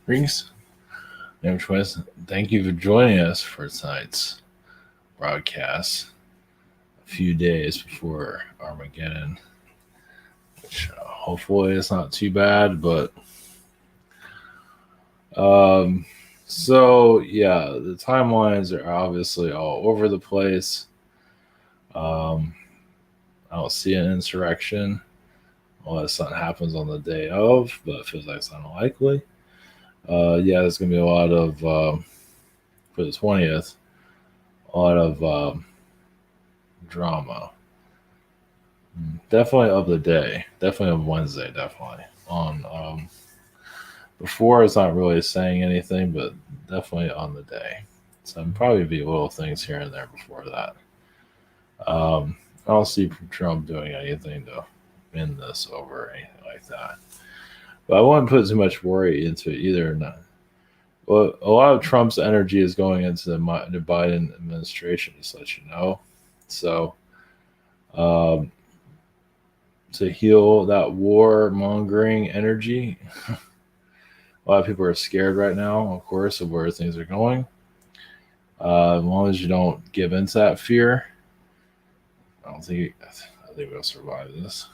Rings. I'm Twist. Thank you for joining us for tonight's broadcast. A few days before Armageddon, which hopefully it's not too bad. But um, the timelines are obviously all over the place. Um, I don't see an insurrection unless something happens on the day of, but it feels like it's unlikely. There's gonna be a lot of for the 20th, a lot of drama. Definitely of the day. Definitely of Wednesday. Definitely on before. It's not really saying anything, but definitely on the day. So probably be little things here and there before that. I don't see Trump doing anything to win this over or anything like that. But I wouldn't put too much worry into it either. Not. Well, a lot of Trump's energy is going into the Biden administration, just to let you know. So, um, to heal that war mongering energy, a lot of people are scared right now, of course, of where things are going. As long as you don't give in to that fear, I think we'll survive this.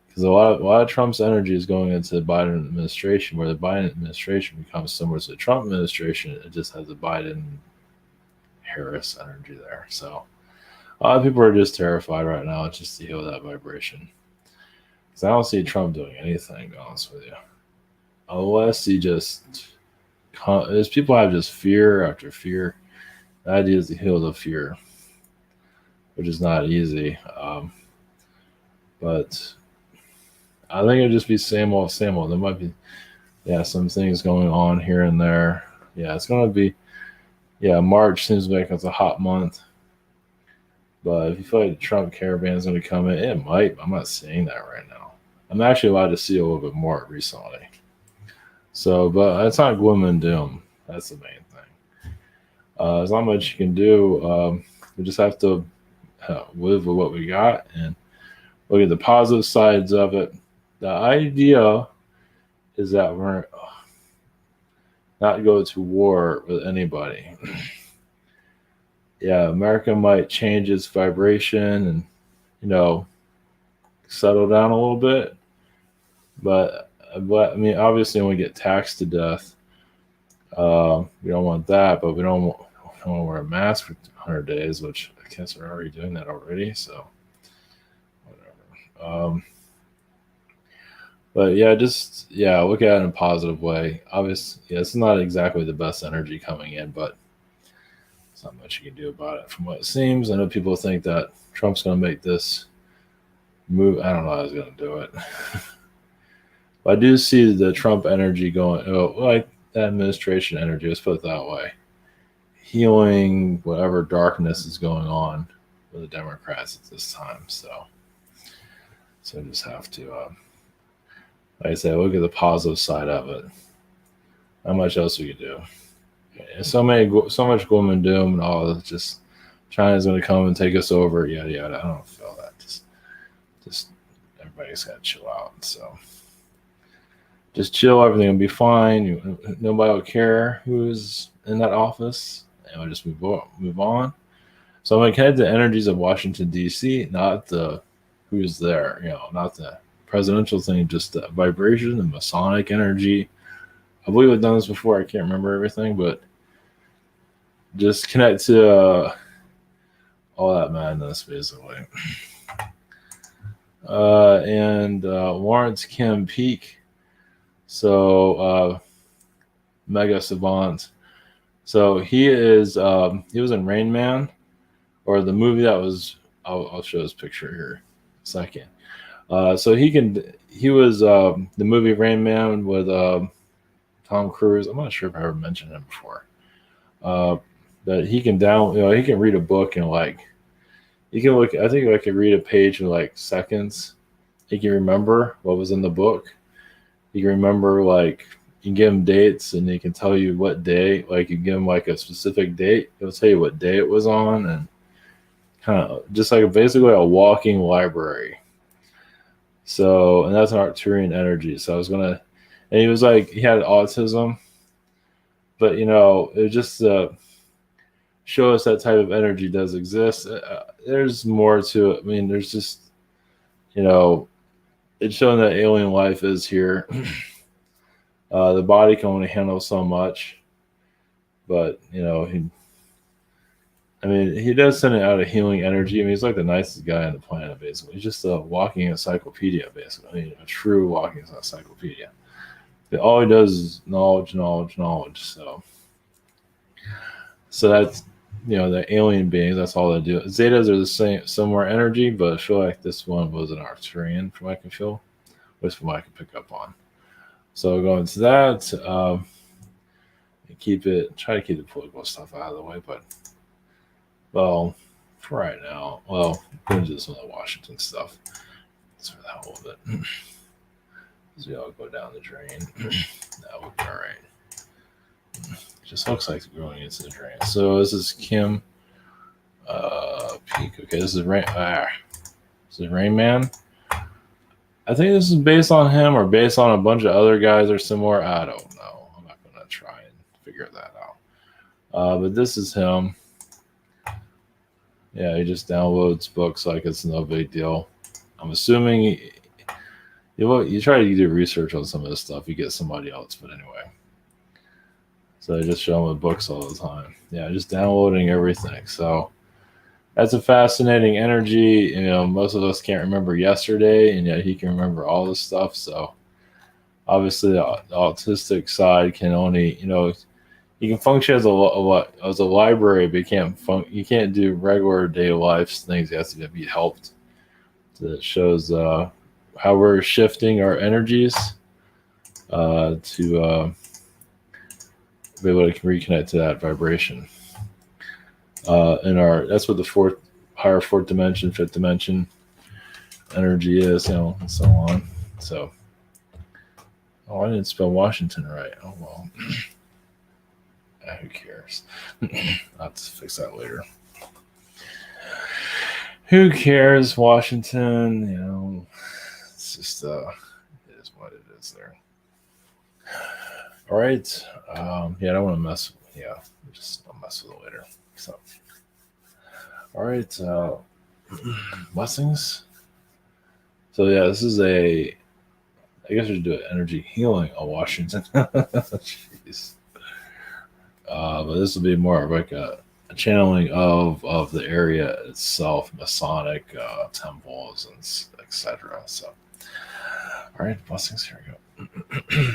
Because a lot of Trump's energy is going into the Biden administration, where the Biden administration becomes similar to the Trump administration. It just has the Biden Harris energy there. So a lot of people are just terrified right now, just to heal that vibration. Because I don't see Trump doing anything, to be honest with you, unless he just. As people have just fear after fear. The idea is to heal the fear, which is not easy. But I think it'd just be same old, same old. There might be, some things going on here and there. It's gonna be, March seems like it's a hot month. But if you feel like the Trump caravan is gonna come in, it might. I'm not saying that right now. I'm actually allowed to see a little bit more recently. So, but it's not gloom and doom. That's the main thing. There's not much you can do. We just have to live with what we got and look at the positive sides of it. The idea is that we're not go to war with anybody. America might change its vibration and settle down a little bit, but I mean, obviously, when we get taxed to death, we don't want that. But we don't want to wear a mask for 100 days, which I guess we're already doing that already. So whatever. But look at it in a positive way. Obviously, it's not exactly the best energy coming in, but there's not much you can do about it from what it seems. I know people think that Trump's going to make this move. I don't know how he's going to do it. But I do see the Trump energy going, like that administration energy, let's put it that way, healing whatever darkness is going on with the Democrats at this time. So I just have to, like I say, look at the positive side of it. How much else we could do? So much gloom and doom and all. Just China's going to come and take us over. Yada yada. I don't feel that. Just everybody's got to chill out. So. Just chill, everything will be fine. Nobody will care who's in that office, and we'll just move on. So I'm going to connect the energies of Washington, D.C., not the who's there, not the presidential thing, just the vibration, the Masonic energy. I believe I've done this before. I can't remember everything, but just connect to all that madness, basically. And Laurence Kim Peak. So, Megasavant. So he was in Rain Man, or the movie that was. I'll show his picture here in a second. So he was the movie Rain Man with Tom Cruise. I'm not sure if I ever mentioned him before. But he can he can read a book in he can look. I think I could read a page in seconds. He can remember what was in the book. You can remember, you can give him dates and he can tell you what day, you give him a specific date. He'll tell you what day it was on, and kind of just basically a walking library. So, and that's an Arcturian energy. So and he was like he had autism, but it just show us that type of energy does exist. There's more to it. I mean, there's just you know it's showing that alien life is here. The body can only handle so much, but he does send out a healing energy. I mean, he's like the nicest guy on the planet, basically. He's just a walking encyclopedia, basically. A true walking encyclopedia. But all he does is knowledge, knowledge, knowledge. So that's the alien beings. That's all they do. Zetas are the same, similar energy, but I feel like this one was an Arcturian, from what I can feel, which from what I can pick up on. So going to that, try to keep the political stuff out of the way, but. Well, for right now, we're going to do some of the Washington stuff. That's for the hell of it. As we all go down the drain. That would be all right. Just looks like it's going into the drain. So this is Kim Peak. Okay, this is Rain. This is Rain Man. I think this is based on him or based on a bunch of other guys or similar. I don't know. I'm not going to try and figure that out. But this is him. Yeah, he just downloads books like it's no big deal. I'm assuming you try to do research on some of this stuff, you get somebody else, but anyway. So they just show him the books all the time. Yeah, just downloading everything. So that's a fascinating energy. Most of us can't remember yesterday, and yet he can remember all this stuff. So obviously the autistic side can only, you can function as a library, but you can't do regular day life things. You have to be helped. So it shows how we're shifting our energies to be able to reconnect to that vibration. That's what the higher fourth dimension, fifth dimension energy is, and so on. So, I didn't spell Washington right. Oh well. Who cares? I'll have to fix that later. Who cares, Washington? It's just it is what it is there. All right. I don't want to mess. Yeah, I'll mess with it later. So, all right. Blessings. So yeah, this is I guess we should do an energy healing on Washington. Jeez. But this will be more of like a channeling of the area itself, Masonic temples and etc. So, all right, blessings. Here we go.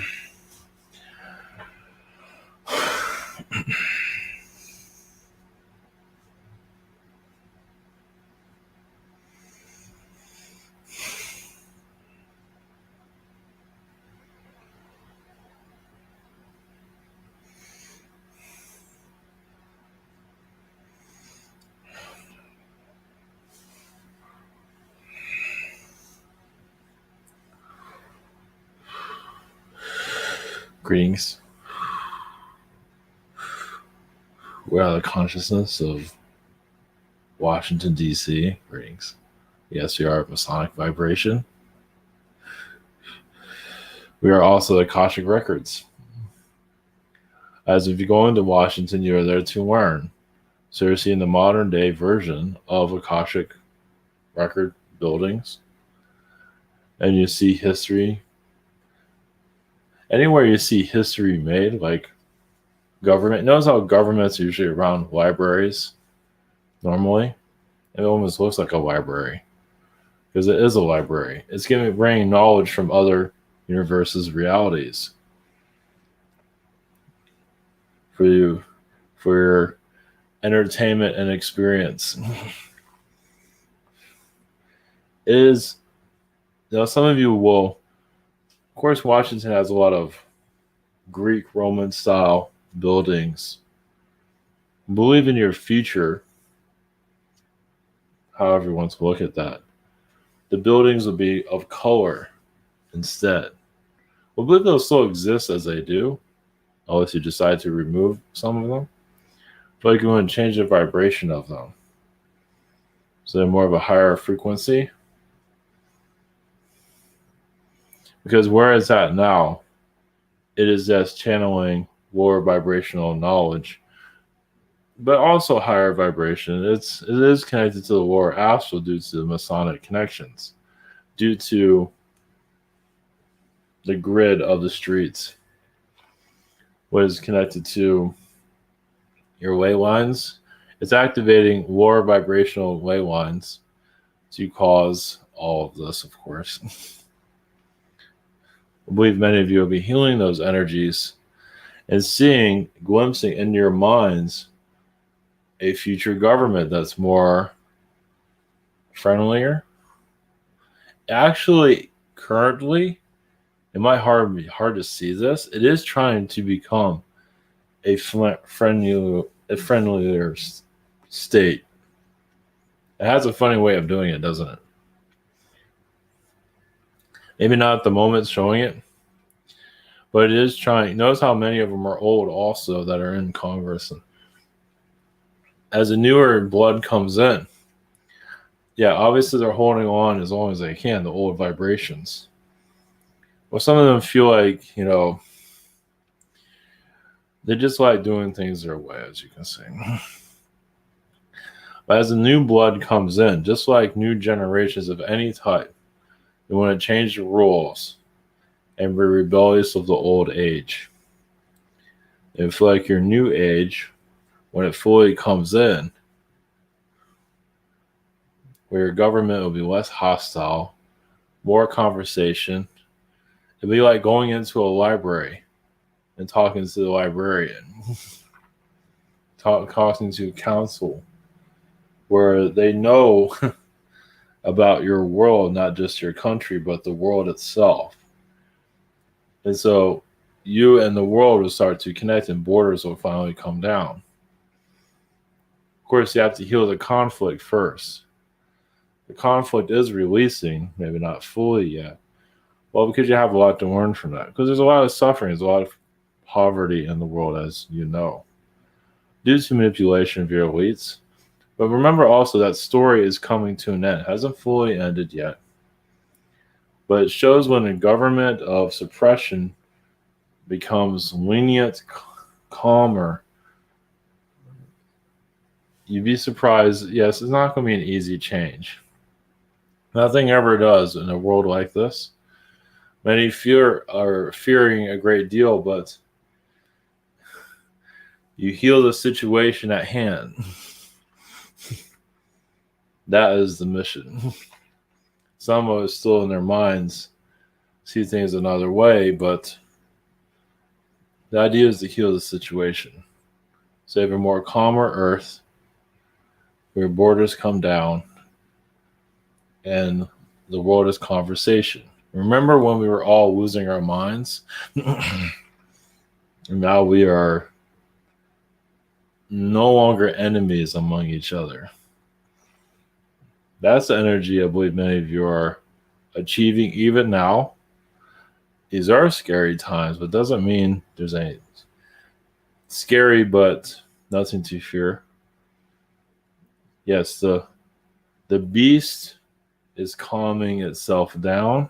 Greetings. We are the consciousness of Washington, D.C. Greetings. Yes, we are Masonic vibration. We are also the Akashic Records. As if you go into Washington, you are there to learn. So you're seeing the modern day version of Akashic Record buildings. And you see history. Anywhere you see history made, like government. Notice how government's usually around libraries normally. It almost looks like a library because it is a library. It's bringing knowledge from other universes, realities for you, for your entertainment and experience. Some of you will, of course, Washington has a lot of Greek Roman style buildings. Believe in your future, however you want to look at that. The buildings will be of color instead. We believe they'll still exist as they do, unless you decide to remove some of them. But you can change the vibration of them. So they're more of a higher frequency. Because where it's at now, it is just channeling lower vibrational knowledge, but also higher vibration. It is connected to the lower astral due to the Masonic connections, due to the grid of the streets, what is connected to your ley lines. It's activating lower vibrational ley lines to cause all of this, of course. I believe many of you will be healing those energies and seeing, glimpsing in your minds a future government that's more friendlier. Actually, currently, it might be hard to see this. It is trying to become a friendlier state. It has a funny way of doing it, doesn't it? Maybe not at the moment showing it, but it is trying. Notice how many of them are old also that are in Congress. And as a newer blood comes in, yeah, obviously they're holding on as long as they can, the old vibrations. Well, some of them feel like, they just like doing things their way, as you can see. But as the new blood comes in, just like new generations of any type, they want to change the rules and be rebellious of the old age. They feel like your new age, when it fully comes in, where your government will be less hostile, more conversation. It'll be like going into a library and talking to the librarian, talking to counsel, where they know about your world, not just your country, but the world itself. And so you and the world will start to connect and borders will finally come down. Of course, you have to heal the conflict first. The conflict is releasing, maybe not fully yet. Well, because you have a lot to learn from that. Because there's a lot of suffering, there's a lot of poverty in the world, as you know, due to manipulation of your elites. But remember also that story is coming to an end. It hasn't fully ended yet. But it shows when a government of suppression becomes lenient, calmer. You'd be surprised. Yes, it's not going to be an easy change. Nothing ever does in a world like this. Many are fearing a great deal, but you heal the situation at hand. That is the mission. Some of us still in their minds see things another way, but the idea is to heal the situation. Save a more calmer earth, where borders come down, and the world is conversation. Remember when we were all losing our minds? And now we are no longer enemies among each other. That's the energy I believe many of you are achieving even now. These are scary times, but doesn't mean there's any scary, but nothing to fear. Yes, the beast is calming itself down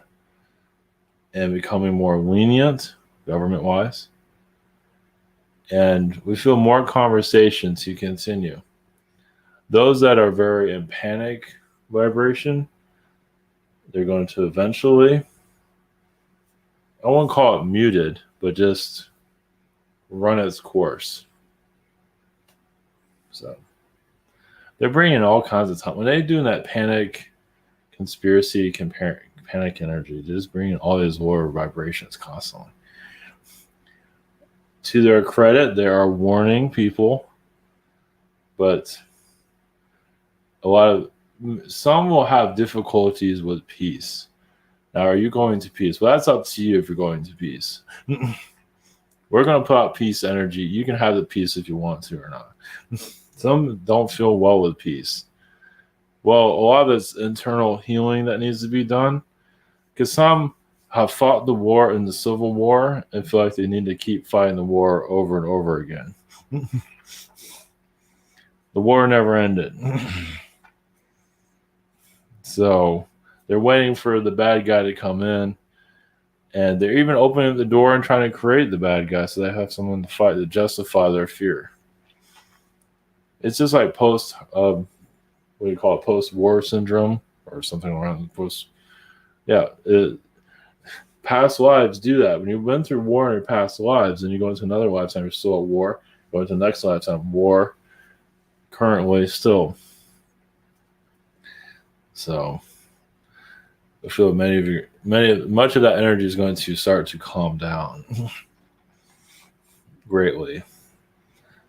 and becoming more lenient government-wise. And we feel more conversation to continue. Those that are very in panic vibration, they're going to eventually, I won't call it muted, but just run its course. So they're bringing all kinds of time. When they're doing that panic, conspiracy, panic energy, they're just bringing all these lower vibrations constantly. To their credit, they are warning people, but some will have difficulties with peace. Now, are you going to peace? Well, that's up to you if you're going to peace. We're going to put out peace energy. You can have the peace if you want to or not. Some don't feel well with peace. Well, a lot of it's internal healing that needs to be done, because some have fought the war in the Civil War and feel like they need to keep fighting the war over and over again. The war never ended. So they're waiting for the bad guy to come in And they're even opening the door and trying to create the bad guy so they have someone to fight to justify their fear. It's just like what do you call it, post-war syndrome or something around post. Yeah, past lives do that. When you've been through war in your past lives and you go into another lifetime, you're still at war. Go into the next lifetime, war. Currently, still. So I feel much of that energy is going to start to calm down greatly.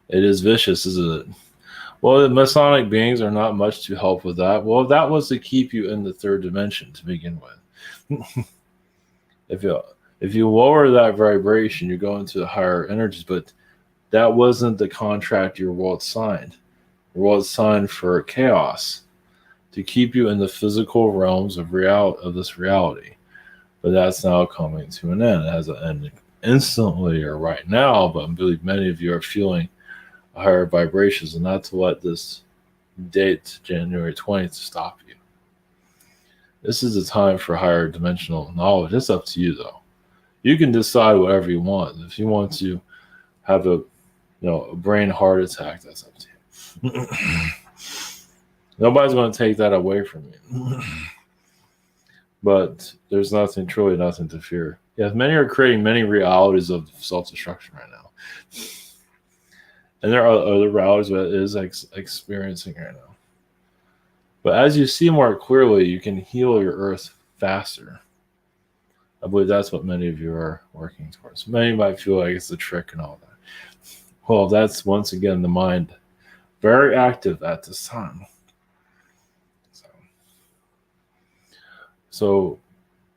It is vicious, isn't it? Well, the Masonic beings are not much to help with that. Well, that was to keep you in the third dimension to begin with. if you lower that vibration, you go into the higher energies. But that wasn't the contract your world signed. Your world signed for chaos, to keep you in the physical realms of this reality. But that's now coming to an end. It has an end instantly or right now, but I believe many of you are feeling higher vibrations, and not to let this date, January 20th, stop you. This is a time for higher dimensional knowledge. It's up to you, though. You can decide whatever you want. If you want to have a brain heart attack, that's up to you. Nobody's going to take that away from you. But there's truly nothing to fear. Yes, many are creating many realities of self-destruction right now. And there are other realities that it is experiencing right now. But as you see more clearly, you can heal your earth faster. I believe that's what many of you are working towards. Many might feel like it's a trick and all that. Well, that's once again the mind very active at this time. So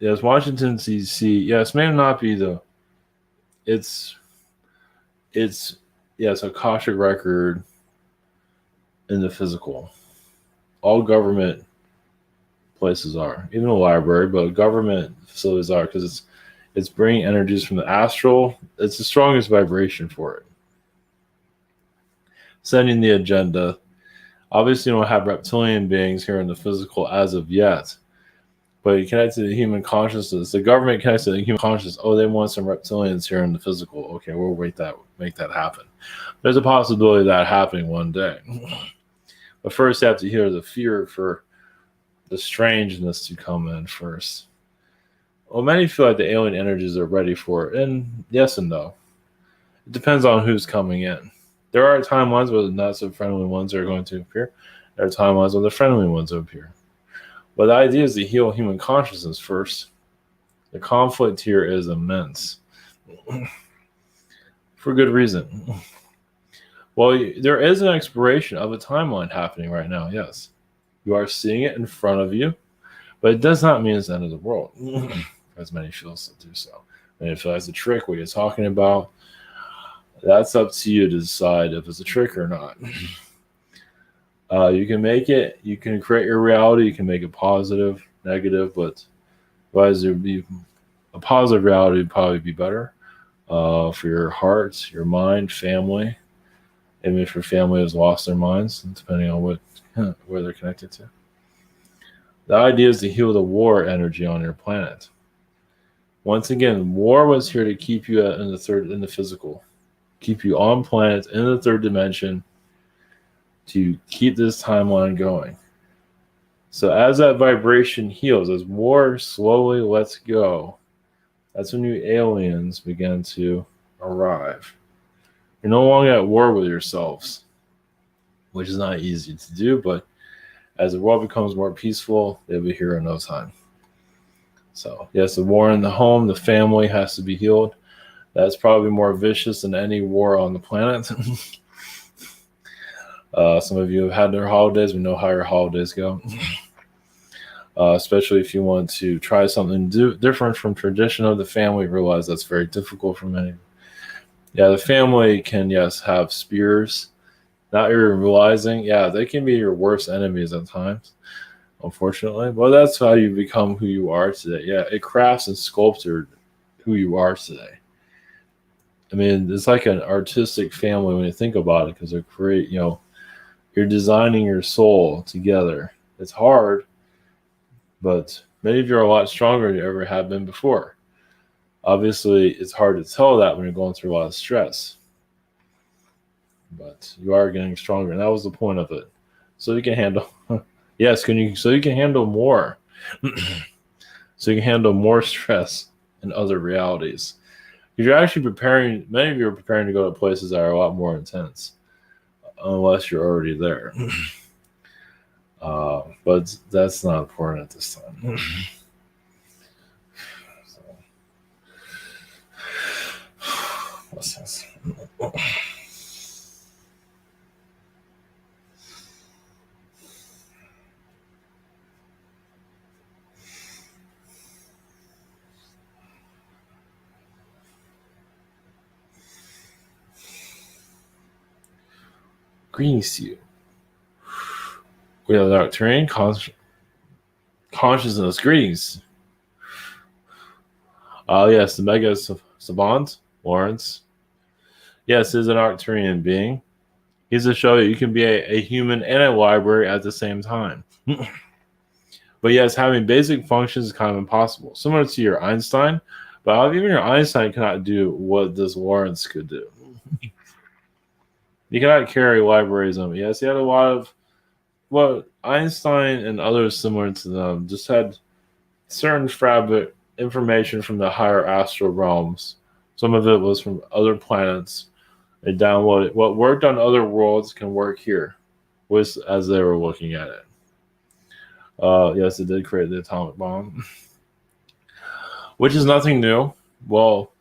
yes, Washington D.C. Yes, may not be it's a Akashic record in the physical. All government places are, even the library, but government facilities are, because it's bringing energies from the astral. It's the strongest vibration for it. Setting the agenda. Obviously, you don't have reptilian beings here in the physical as of yet, but you connect to the human consciousness. The government connects to the human consciousness. Oh, they want some reptilians here in the physical. Okay, we'll make that happen. There's a possibility of that happening one day. But first, you have to hear the fear for the strangeness to come in first. Well, many feel like the alien energies are ready for it. And yes and no. It depends on who's coming in. There are timelines where the not so friendly ones are going to appear. There are timelines where the friendly ones will appear. But the idea is to heal human consciousness first. The conflict here is immense. For good reason. Well, there is an expiration of a timeline happening right now, yes. You are seeing it in front of you, but it does not mean it's the end of the world, as many feel to do so. And if that's a trick, what you're talking about, that's up to you to decide if it's a trick or not. You can make it, you can create your reality, you can make it positive, negative, but otherwise there would be a positive reality would probably be better for your heart, your mind, family. Even if your family has lost their minds, depending on where they're connected to. The idea is to heal the war energy on your planet. Once again, war was here to keep you in the physical, keep you on planet in the third dimension, to keep this timeline going. So as that vibration heals, as war slowly lets go, that's when new aliens begin to arrive. You're no longer at war with yourselves, which is not easy to do, but as the world becomes more peaceful, they'll be here in no time. So, yes, the war in the home, the family has to be healed. That's probably more vicious than any war on the planet. Some of you have had their holidays. We know how your holidays go. Especially if you want to try something different from tradition of the family, realize that's very difficult for many. Yeah, the family can, yes, have spears. Not even realizing, yeah, they can be your worst enemies at times, unfortunately. But that's how you become who you are today. Yeah, it crafts and sculpted who you are today. I mean, it's like an artistic family when you think about it, because they're you're designing your soul together. It's hard, but many of you are a lot stronger than you ever have been before. Obviously, it's hard to tell that when you're going through a lot of stress, but you are getting stronger, and that was the point of it. So you can handle, yes, so you can handle more, so you can handle more stress and other realities. Because you're actually preparing. Many of you are preparing to go to places that are a lot more intense, unless you're already there. But that's not important at this time. So, what's this? Greetings to you. We have the Arcturian consciousness. Greetings. Yes, the Megasavant, Laurence. Yes, is an Arcturian being. He's to show you can be a human and a library at the same time. But yes, having basic functions is kind of impossible. Similar to your Einstein, but even your Einstein cannot do what this Laurence could do. You cannot carry libraries on. Yes, he had a lot of what Einstein and others similar to them just had certain fabric information from the higher astral realms. Some of it was from other planets. They downloaded what worked on other worlds can work here, was as they were looking at it. Yes, it did create the atomic bomb, which is nothing new. Well,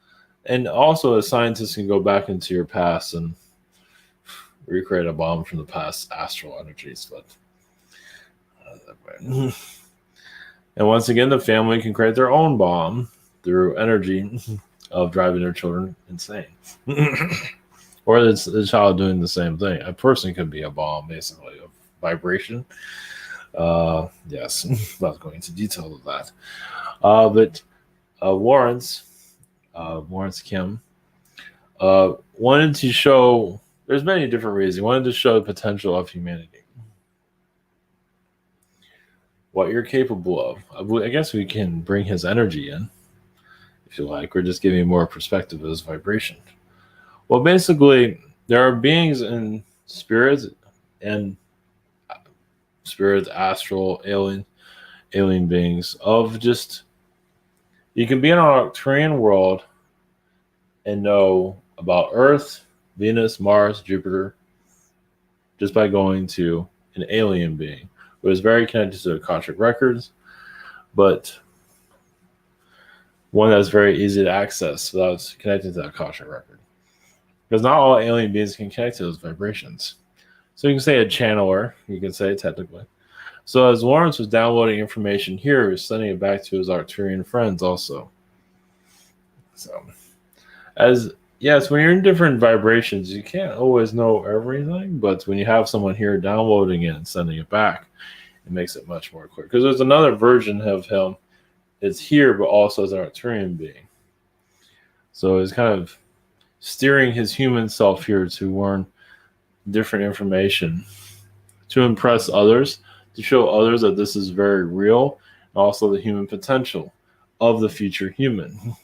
and also as scientists can go back into your past and recreate a bomb from the past astral energies, but and once again, the family can create their own bomb through energy of driving their children insane. Or the child doing the same thing. A person could be a bomb, basically, of vibration. Yes, not going into detail of that. But Laurence Kim, wanted to show, there's many different reasons. He wanted to show the potential of humanity. What you're capable of. I guess we can bring his energy in, if you like. We're just giving more perspective of his vibration. Well, basically, there are beings in spirits, astral, alien beings of just, you can be in an Arcturian world and know about Earth, Venus, Mars, Jupiter, just by going to an alien being. It was very connected to the Akashic records, but one that's very easy to access without connecting to the Akashic record. Because not all alien beings can connect to those vibrations. So you can say a channeler, you can say it technically. So as Laurence was downloading information here, he was sending it back to his Arcturian friends also. So, when you're in different vibrations, you can't always know everything, but when you have someone here downloading it and sending it back, it makes it much more clear. Because there's another version of him. It's here, but also as an Arcturian being. So he's kind of steering his human self here to learn different information, to impress others, to show others that this is very real, and also the human potential of the future human.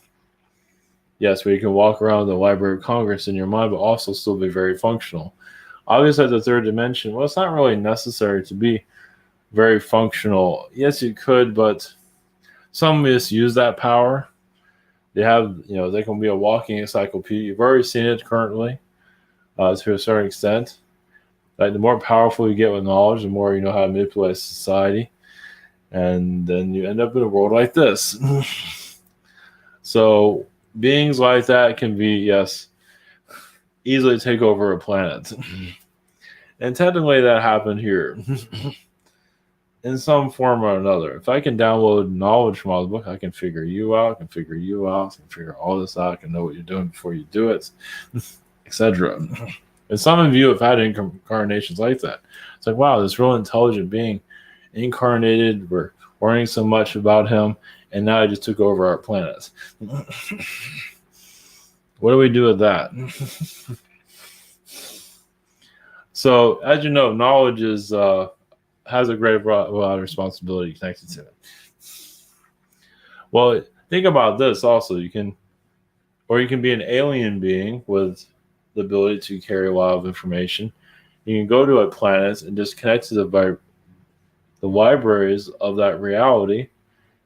Yes, where you can walk around the Library of Congress in your mind, but also still be very functional. Obviously, the third dimension, well, it's not really necessary to be very functional. Yes, you could, but some misuse that power. They can be a walking encyclopedia. You've already seen it currently, to a certain extent. Like, the more powerful you get with knowledge, the more you know how to manipulate society. And then you end up in a world like this. So beings like that can be, yes, easily take over a planet. And technically that happened here. In some form or another. If I can download knowledge from all the book, I can figure you out, I can figure all this out, I can know what you're doing before you do it, etc. And some of you have had incarnations like that. It's like, wow, this real intelligent being incarnated, we're learning so much about him, and now he just took over our planet. What do we do with that? So, as you know, knowledge has a great lot of responsibility connected to it. Well, think about this also. You can Or you can be an alien being with the ability to carry a lot of information. You can go to a planet and just connect to the libraries of that reality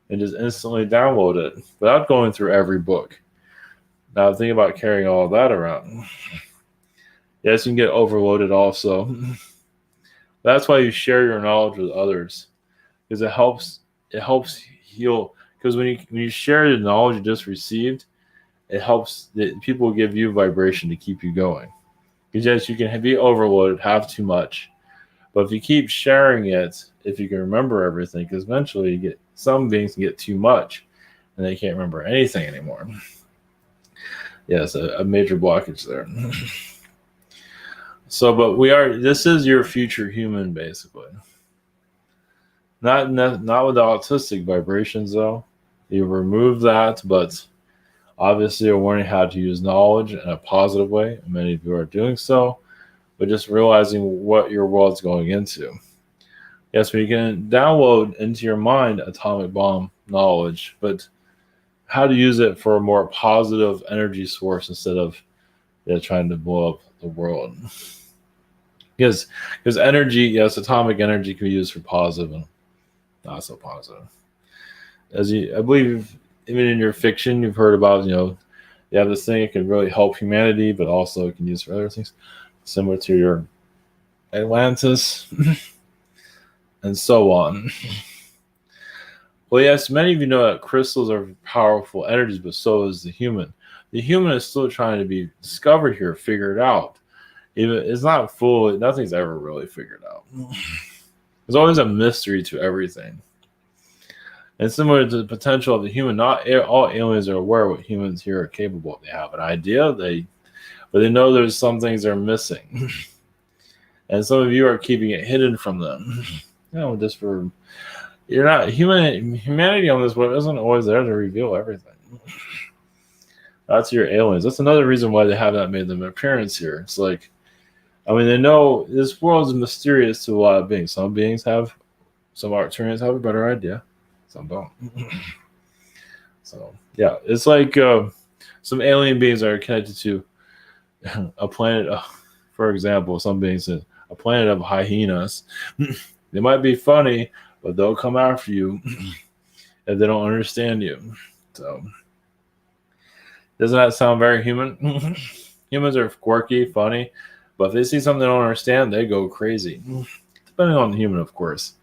and just instantly download it without going through every book. Now think about carrying all of that around. Yes, you can get overloaded also. That's why you share your knowledge with others, because it helps heal. Because when you share the knowledge you just received, it helps people give you vibration to keep you going. Because yes, you can be overloaded, have too much, but if you keep sharing it, if you can remember everything, because eventually some beings can get too much, and they can't remember anything anymore. Yes, a major blockage there. So, but this is your future human, basically. Not with the autistic vibrations, though. You remove that, but obviously you're learning how to use knowledge in a positive way, and many of you are doing so, but just realizing what your world's going into. Yes, we can download into your mind atomic bomb knowledge, but how to use it for a more positive energy source instead of trying to blow up the world. Because energy, yes, atomic energy can be used for positive and not so positive. I believe, even in your fiction, you've heard about, you have this thing, it can really help humanity, but also it can be used for other things, similar to your Atlantis, and so on. Well, yes, many of you know that crystals are powerful energies, but so is the human. The human is still trying to be discovered here, figured out. It's not full. Nothing's ever really figured out. There's always a mystery to everything. And similar to the potential of the human, not all aliens are aware what humans here are capable of. They have an idea, but they know there's some things they're missing. And some of you are keeping it hidden from them. Just for you're not humanity on this world isn't always there to reveal everything. That's your aliens. That's another reason why they have not made them appearance here. It's like, they know this world is mysterious to a lot of beings. Some Arcturians have a better idea. Some don't. So, yeah, it's like some alien beings are connected to a planet, for example, some beings, a planet of hyenas. They might be funny, but they'll come after you if they don't understand you. So, doesn't that sound very human? Humans are quirky, funny, but if they see something they don't understand, they go crazy. Depending on the human, of course.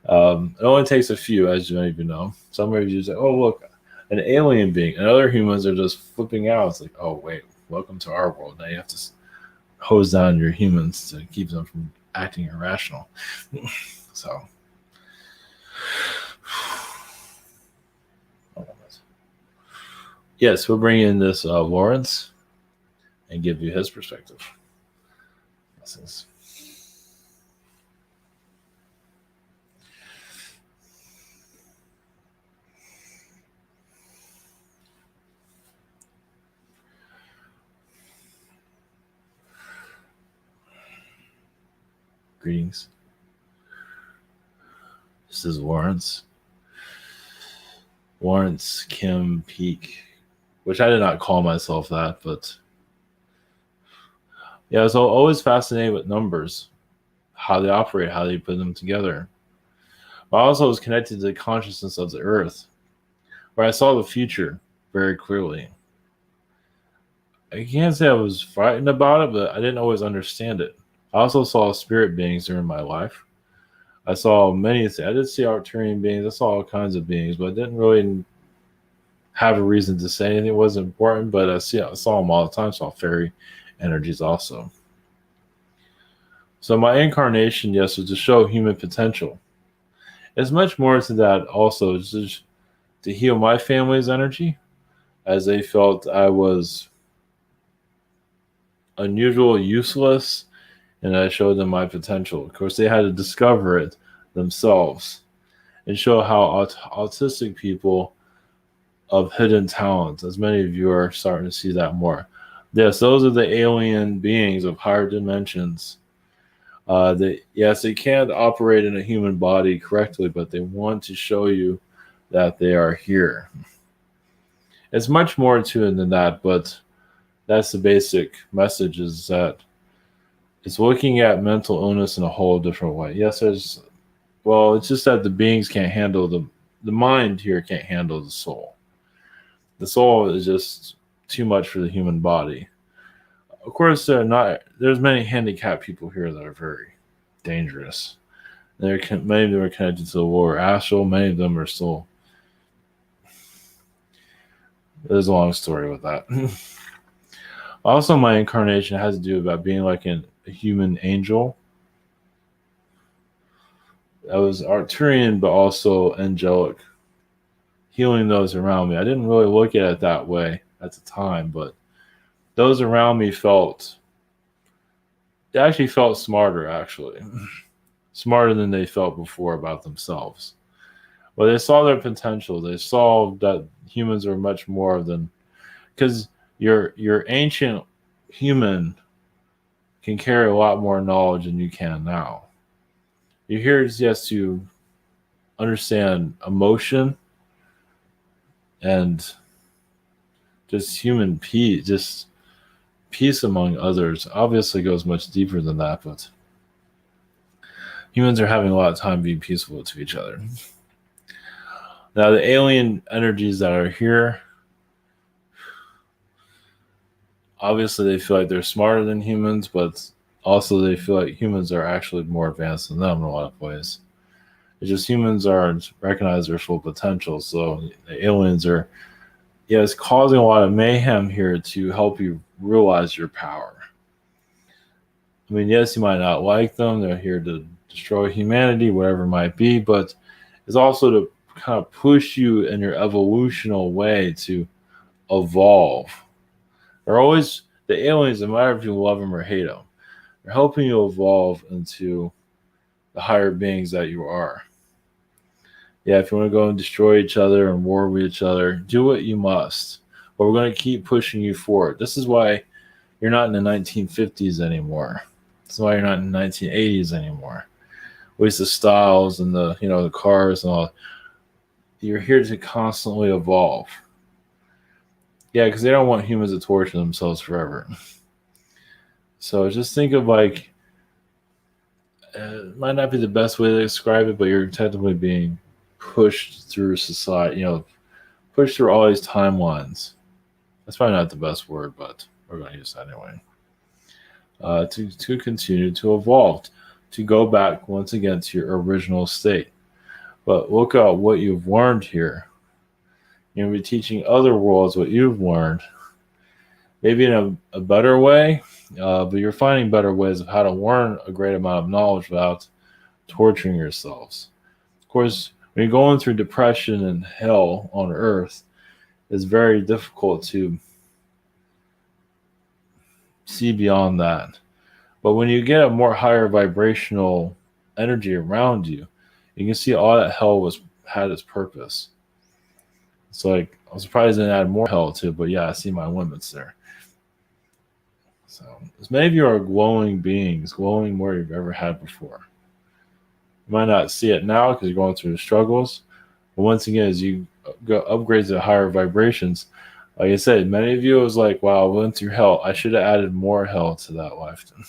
It only takes a few, as many of you know. Some of you say, oh, look, an alien being. And other humans are just flipping out. It's like, oh, wait, welcome to our world. Now you have to hose down your humans to keep them from acting irrational. So, yes, we'll bring in this Laurence and give you his perspective. Blessings. Greetings. This is Laurence Kim Peak, which I did not call myself that, but yeah, I was always fascinated with numbers, how they operate, how they put them together. But I also was connected to the consciousness of the earth, where I saw the future very clearly. I can't say I was frightened about it, but I didn't always understand it. I also saw spirit beings during my life. I saw many things. I did see Arcturian beings. I saw all kinds of beings, but I didn't really have a reason to say anything. It wasn't important, but I saw them all the time. I saw fairy energies also. So my incarnation, yes, was to show human potential. It's much more to that also, just to heal my family's energy, as they felt I was unusual, useless, and I showed them my potential. Of course, they had to discover it themselves and show how autistic people of hidden talents, as many of you are starting to see that more. Yes, those are the alien beings of higher dimensions. They can't operate in a human body correctly, but they want to show you that they are here. It's much more to it than that, but that's the basic message, is that it's looking at mental illness in a whole different way. Yes, it's just that the beings can't handle the mind here can't handle the soul. The soul is just too much for the human body. Of course, there's many handicapped people here that are very dangerous. Many of them are connected to the lower astral. Many of them are still. There's a long story with that. Also, my incarnation has to do about being like a human angel. I was Arcturian, but also angelic, healing those around me. I didn't really look at it that way at the time, but those around me actually felt smarter, smarter than they felt before about themselves. Well, they saw their potential. They saw that humans are much more than, because your ancient human can carry a lot more knowledge than you can now. You're here just to understand emotion and just human peace, just peace among others. Obviously goes much deeper than that, but humans are having a lot of time being peaceful to each other. Now, the alien energies that are here, obviously they feel like they're smarter than humans, but also they feel like humans are actually more advanced than them in a lot of ways. It's just humans aren't recognize their full potential. So the aliens are, it's causing a lot of mayhem here to help you realize your power. I mean, yes, you might not like them. They're here to destroy humanity, whatever it might be, but it's also to kind of push you in your evolutional way to evolve. They're always, the aliens, no matter if you love them or hate them, they're helping you evolve into the higher beings that you are. Yeah, if you want to go and destroy each other and war with each other, do what you must. But we're going to keep pushing you forward. This is why you're not in the 1950s anymore. This is why you're not in the 1980s anymore. With the styles and the cars and all. You're here to constantly evolve. Yeah, because they don't want humans to torture themselves forever. So just think of it might not be the best way to describe it, but you're technically being pushed through society, pushed through all these timelines. That's probably not the best word, but we're going to use that anyway. To continue to evolve, to go back once again to your original state. But look at what you've learned here. You're going to be teaching other worlds what you've learned, maybe in a better way, but you're finding better ways of how to learn a great amount of knowledge without torturing yourselves. Of course, when you're going through depression and hell on Earth, it's very difficult to see beyond that. But when you get a more higher vibrational energy around you, you can see all that hell had its purpose. It's like, I'm surprised they didn't add more hell to it, but yeah, I see my limits there. So, as many of you are glowing beings, glowing more than you've ever had before. You might not see it now because you're going through the struggles, but once again, as you go upgrade to higher vibrations, like I said, many of you was like, wow, I went through hell. I should have added more hell to that lifetime.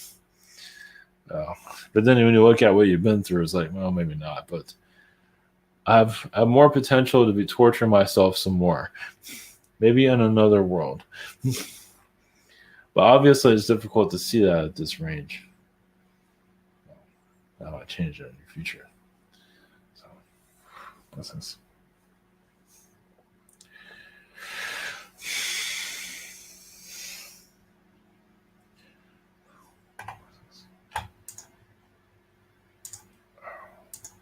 But then when you look at what you've been through, it's like, well, maybe not. But I have more potential to be torturing myself some more. Maybe in another world. But obviously, it's difficult to see that at this range. That might change that in the future. So, lessons.